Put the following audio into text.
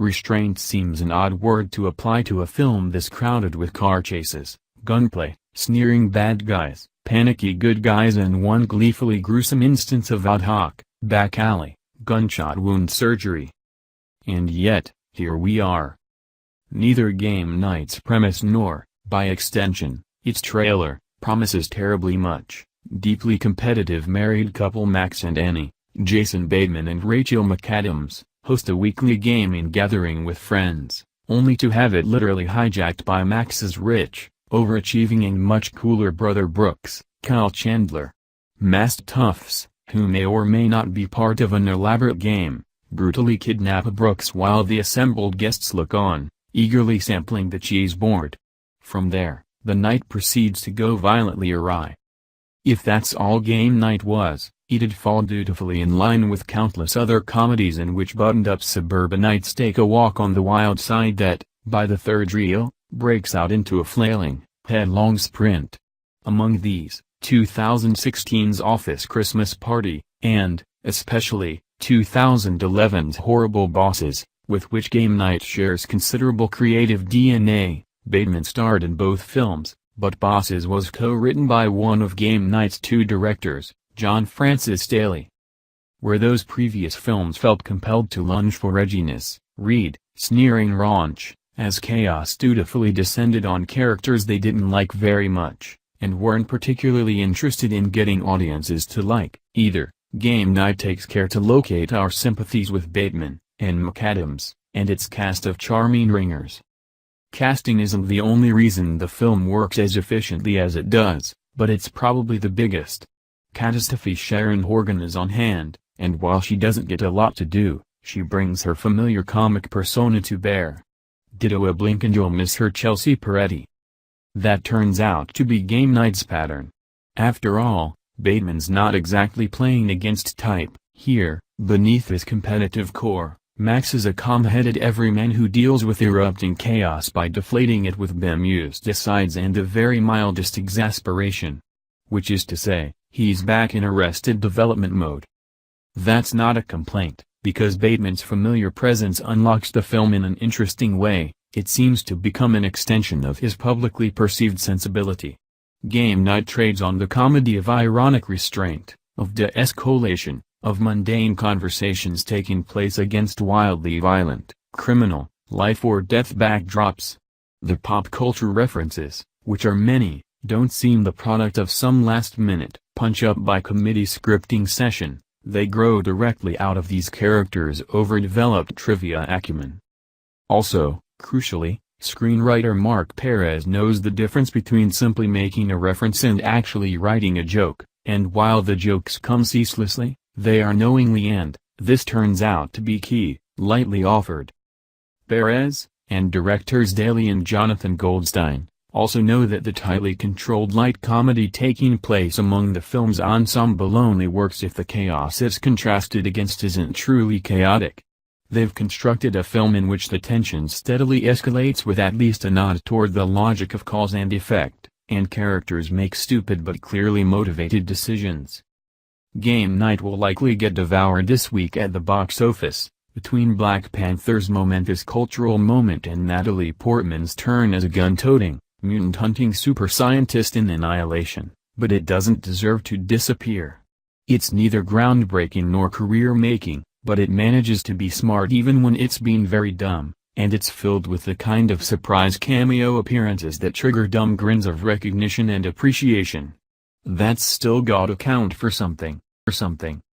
restraint seems an odd word to apply to a film this crowded with car chases, gunplay, sneering bad guys, panicky good guys and one gleefully gruesome instance of ad hoc, back alley, gunshot wound surgery. And yet, here we are. Neither Game Night's premise nor, by extension, its trailer, promises terribly much. Deeply competitive married couple Max and Annie, Jason Bateman and Rachel McAdams, host a weekly gaming gathering with friends, only to have it literally hijacked by Max's rich, overachieving and much cooler brother Brooks, Kyle Chandler. Masked toughs, who may or may not be part of an elaborate game, brutally kidnap Brooks while the assembled guests look on, eagerly sampling the cheese board. From there, the night proceeds to go violently awry. If that's all Game Night was, it'd fall dutifully in line with countless other comedies in which buttoned-up suburbanites take a walk on the wild side that, by the third reel, breaks out into a flailing, headlong sprint. Among these, 2016's Office Christmas Party, and, especially, 2011's Horrible Bosses, with which Game Night shares considerable creative DNA. Bateman starred in both films, but Bosses was co-written by one of Game Night's two directors, John Francis Daley. Where those previous films felt compelled to lunge for edginess, read, sneering raunch, as chaos dutifully descended on characters they didn't like very much, and weren't particularly interested in getting audiences to like, either. Game Night takes care to locate our sympathies with Bateman, and McAdams, and its cast of charming ringers. Casting isn't the only reason the film works as efficiently as it does, but it's probably the biggest. Catastrophe Sharon Horgan is on hand, and while she doesn't get a lot to do, she brings her familiar comic persona to bear. Ditto a blink and you'll miss her Chelsea Peretti. That turns out to be Game Night's pattern. After all, Bateman's not exactly playing against type, here, beneath his competitive core. Max is a calm-headed everyman who deals with erupting chaos by deflating it with bemused asides and the very mildest exasperation. Which is to say, he's back in Arrested Development mode. That's not a complaint, because Bateman's familiar presence unlocks the film in an interesting way. It seems to become an extension of his publicly perceived sensibility. Game Night trades on the comedy of ironic restraint, of de-escalation, of mundane conversations taking place against wildly violent, criminal, life-or-death backdrops. The pop culture references, which are many, don't seem the product of some last-minute, punch-up-by-committee scripting session. They grow directly out of these characters' overdeveloped trivia acumen. Also, crucially, screenwriter Mark Perez knows the difference between simply making a reference and actually writing a joke, and while the jokes come ceaselessly, they are knowingly and, this turns out to be key, lightly offered. Perez, and directors Daley and Jonathan Goldstein, also know that the tightly controlled light comedy taking place among the film's ensemble only works if the chaos it's contrasted against isn't truly chaotic. They've constructed a film in which the tension steadily escalates with at least a nod toward the logic of cause and effect, and characters make stupid but clearly motivated decisions. Game Night will likely get devoured this week at the box office, between Black Panther's momentous cultural moment and Natalie Portman's turn as a gun-toting, mutant-hunting super scientist in Annihilation, but it doesn't deserve to disappear. It's neither groundbreaking nor career-making, but it manages to be smart even when it's been very dumb, and it's filled with the kind of surprise cameo appearances that trigger dumb grins of recognition and appreciation. That's still gotta count for something.